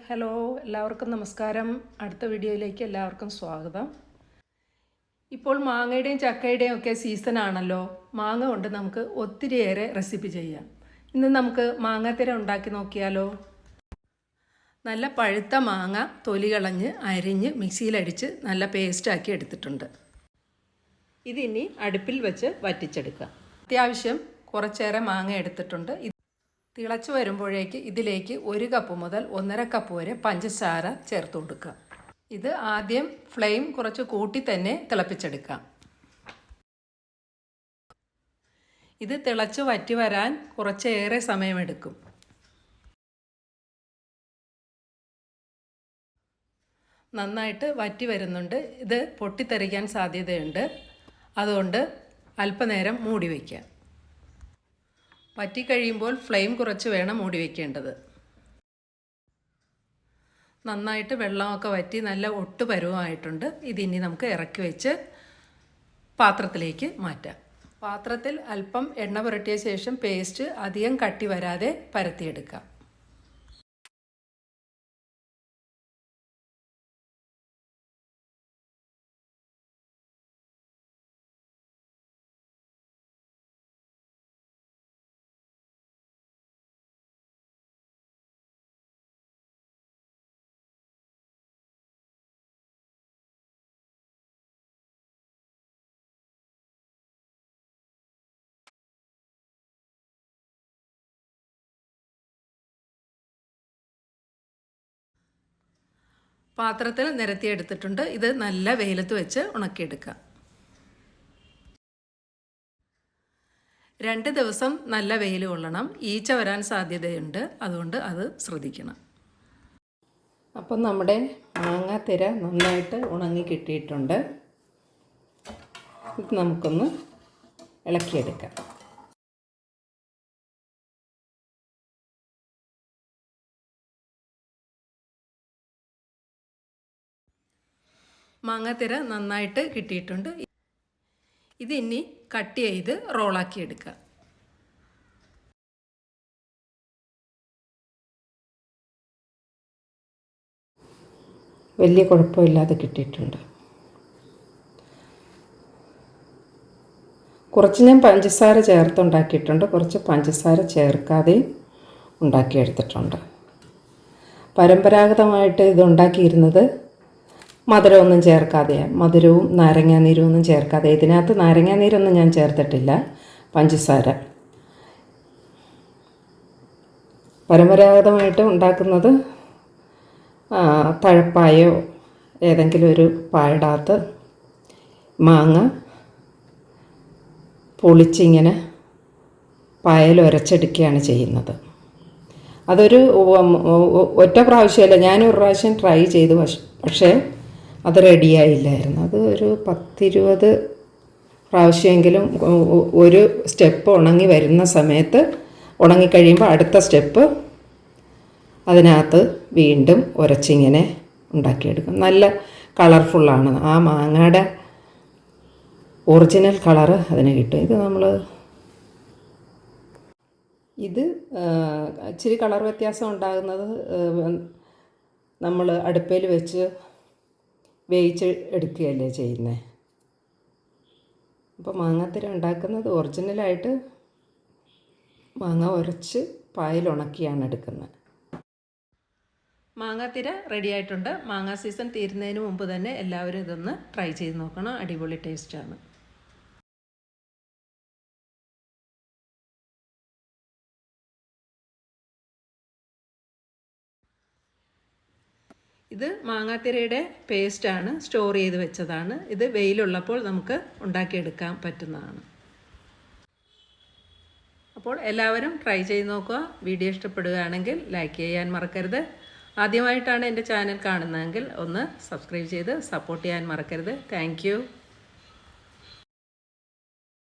Hello എല്ലാവർക്കും നമസ്കാരം. അടുത്ത വീഡിയോയിലേക്ക് എല്ലാവർക്കും സ്വാഗതം. ഇപ്പോൾ മാങ്ങയുടെയും ചക്കയുടെയും ഒക്കെ സീസൺ ആണല്ലോ. മാങ്ങ കൊണ്ട് നമുക്ക് ഒത്തിരിയേറെ റെസിപ്പി ചെയ്യാം. ഇന്ന് നമുക്ക് മാങ്ങാത്തിര ഉണ്ടാക്കി നോക്കിയാലോ. നല്ല പഴുത്ത മാങ്ങ തൊലി കളഞ്ഞ് അരിഞ്ഞ് മിക്സിയിലടിച്ച് നല്ല പേസ്റ്റാക്കി എടുത്തിട്ടുണ്ട്. ഇതിനി അടുപ്പിൽ വെച്ച് വറ്റിച്ചെടുക്കാം. അത്യാവശ്യം കുറച്ചേറെ മാങ്ങ എടുത്തിട്ടുണ്ട്. തിളച്ച് വരുമ്പോഴേക്ക് ഇതിലേക്ക് 1 കപ്പ് മുതൽ 1.5 കപ്പ് വരെ പഞ്ചസാര ചേർത്ത് കൊടുക്കുക. ഇത് ആദ്യം ഫ്ലെയിം കുറച്ച് കൂട്ടി തന്നെ തിളപ്പിച്ചെടുക്കാം. ഇത് തിളച്ച് വറ്റി വരാൻ കുറച്ചേറെ സമയമെടുക്കും. നന്നായിട്ട് വറ്റി വരുന്നുണ്ട്. ഇത് പൊട്ടിത്തെറിക്കാൻ സാധ്യതയുണ്ട്. അതുകൊണ്ട് അല്പനേരം മൂടി വയ്ക്കാം. വറ്റിക്കഴിയുമ്പോൾ ഫ്ലെയിം കുറച്ച് വേണം മൂടി വയ്ക്കേണ്ടത്. നന്നായിട്ട് വെള്ളമൊക്കെ വറ്റി നല്ല ഒട്ട് പരുവമായിട്ടുണ്ട്. ഇതിനി നമുക്ക് ഇറക്കി വെച്ച് പാത്രത്തിലേക്ക് മാറ്റാം. പാത്രത്തിൽ അല്പം എണ്ണ പുരട്ടിയ ശേഷം പേസ്റ്റ് അധികം കട്ടി വരാതെ പരത്തിയെടുക്കാം. പാത്രത്തിൽ നിരത്തിയെടുത്തിട്ടുണ്ട്. ഇത് നല്ല വെയിലത്ത് വെച്ച് ഉണക്കിയെടുക്കാം. 2 ദിവസം നല്ല വെയിൽ കൊള്ളണം. ഈച്ച വരാൻ സാധ്യതയുണ്ട്. അതുകൊണ്ട് അത് ശ്രദ്ധിക്കണം. അപ്പം നമ്മുടെ മാങ്ങാത്തിര നന്നായിട്ട് ഉണങ്ങി കിട്ടിയിട്ടുണ്ട്. ഇത് നമുക്കൊന്ന് ഇളക്കിയെടുക്കാം. മാങ്ങാത്തിര നന്നായിട്ട് കിട്ടിയിട്ടുണ്ട്. ഇതിനി കട്ട് ചെയ്ത് റോളാക്കി എടുക്കുക. വലിയ കുഴപ്പമില്ലാതെ കിട്ടിയിട്ടുണ്ട്. കുറച്ച് ഞാൻ പഞ്ചസാര ചേർത്തുണ്ടാക്കിയിട്ടുണ്ട്. കുറച്ച് പഞ്ചസാര ചേർക്കാതെയും ഉണ്ടാക്കിയെടുത്തിട്ടുണ്ട്. പരമ്പരാഗതമായിട്ട് ഇതുണ്ടാക്കിയിരുന്നത് മധുരമൊന്നും ചേർക്കാതെയാണ്. മധുരവും നാരങ്ങാനീരും ഒന്നും ചേർക്കാതെ. ഇതിനകത്ത് നാരങ്ങാനീരൊന്നും ഞാൻ ചേർത്തിട്ടില്ല, പഞ്ചസാര. പരമ്പരാഗതമായിട്ട് ഉണ്ടാക്കുന്നത് തഴപ്പായോ ഏതെങ്കിലും ഒരു പായടകത്ത് മാങ്ങ പൊളിച്ചിങ്ങനെ പായൽ ഉരച്ചെടുക്കുകയാണ് ചെയ്യുന്നത്. അതൊരു ഒറ്റ പ്രാവശ്യമല്ല, ഞാനൊരു പ്രാവശ്യം ട്രൈ ചെയ്തു. പക്ഷേ അത് റെഡിയായില്ലായിരുന്നു. അത് ഒരു 10-20 പ്രാവശ്യമെങ്കിലും ഒരു സ്റ്റെപ്പ് ഉണങ്ങി വരുന്ന സമയത്ത്, ഉണങ്ങിക്കഴിയുമ്പോൾ അടുത്ത സ്റ്റെപ്പ് അതിനകത്ത് വീണ്ടും ഉരച്ചിങ്ങനെ ഉണ്ടാക്കിയെടുക്കും. നല്ല കളർഫുള്ളാണ്. ആ മാങ്ങയുടെ ഒറിജിനൽ കളറ് അതിന് കിട്ടും. ഇത് ഇച്ചിരി കളർ വ്യത്യാസം ഉണ്ടാകുന്നത് നമ്മൾ അടുപ്പിൽ വെച്ച് വേവിച്ച് എടുക്കുകയല്ലേ ചെയ്യുന്നത്. അപ്പോൾ മാങ്ങാത്തിര ഉണ്ടാക്കുന്നത് ഒറിജിനലായിട്ട് മാങ്ങ ഉരച്ച് പായൽ ഉണക്കിയാണ് എടുക്കുന്നത്. മാങ്ങാത്തിര റെഡിയായിട്ടുണ്ട്. മാങ്ങാ സീസൺ തീരുന്നതിന് മുമ്പ് തന്നെ എല്ലാവരും ഇതൊന്ന് ട്രൈ ചെയ്ത് നോക്കണം. അടിപൊളി ടേസ്റ്റാണ്. ഇത് മാങ്ങാത്തിരയുടെ പേസ്റ്റാണ്, സ്റ്റോർ ചെയ്ത് വെച്ചതാണ്. ഇത് വെയിലുള്ളപ്പോൾ നമുക്ക് ഉണ്ടാക്കിയെടുക്കാൻ പറ്റുന്നതാണ്. അപ്പോൾ എല്ലാവരും ട്രൈ ചെയ്ത് നോക്കുക. വീഡിയോ ഇഷ്ടപ്പെടുകയാണെങ്കിൽ ലൈക്ക് ചെയ്യാൻ മറക്കരുത്. ആദ്യമായിട്ടാണ് എൻ്റെ ചാനൽ കാണുന്നതെങ്കിൽ ഒന്ന് സബ്സ്ക്രൈബ് ചെയ്ത് സപ്പോർട്ട് ചെയ്യാൻ മറക്കരുത്. Thank you.